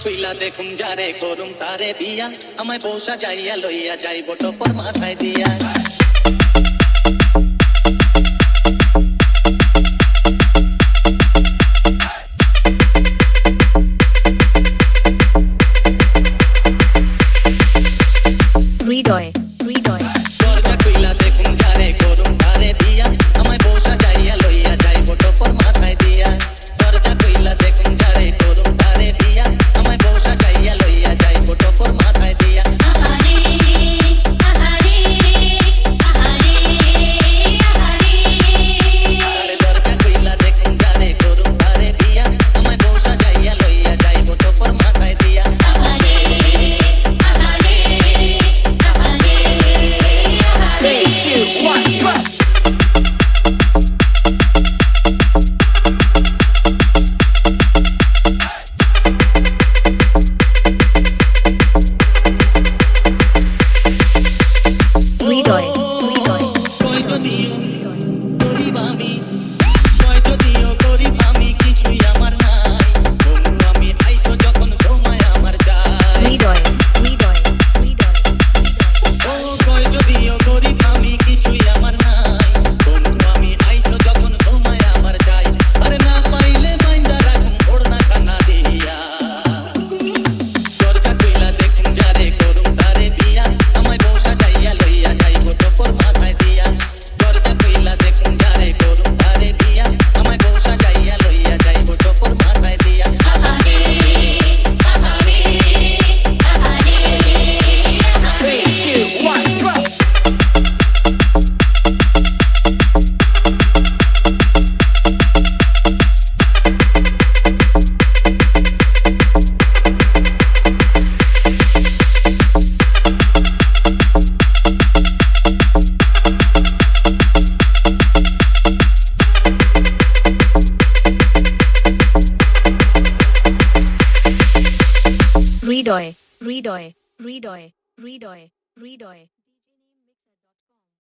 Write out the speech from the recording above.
ছুইলা দেখুন যারে করুম তারে বিয়া আমায় বউসা যাইয়া লইয়া যাইব টপর মাথায় দিয়া হৃদয় হৃদয় দরজা খুইলা দেখুন যারে করুম তারে বিয়া আমায় বউসা যাইয়া লইয়া যাইব টপর মাথায় দিয়া দরজা খুইলা দেখুন যারে করুম তারে বিয়া আমায় বউসা যাইয়া লইয়া যাইব টপর মাথায় দিয়া আরে দরজা খুইলা দেখুন যারে করুম তারে বিয়া আমায় বউসা যাইয়া লইয়া যাইব টপর মাথায় দিয়া 3, 2, 1, drop! হৃদয় হৃদয় কই যদিও গরিব আমি কই যদিও গরিব আমি কিছুই আমার নাই বন্ধু আমি আইছো যখন ঘুমায় আমার যায় হৃদয় হৃদয় হৃদয় ও কই যদিও গরিব আমি কিছুই আমার নাই বন্ধু আমি আইছো যখন ঘুমায় আমার যায় আরে না পাইলে মাইন্দা রাখুন ওড়না খানা দিয়া দরজা খুইলা দেখুন যারে করুম তারে বিয়া আমায় বউসা যাইয়া লইয়া যাইব টপর মাথায় দিয়া দরজা খুইলা দেখুন যারে করুম তারে বিয়া আমায় বউসা যাইয়া লইয়া যাইব টপর মাথায় দিয়া 3, 2, 1, drop! হৃদয় হৃদয় হৃদয় হৃদয় হৃদয়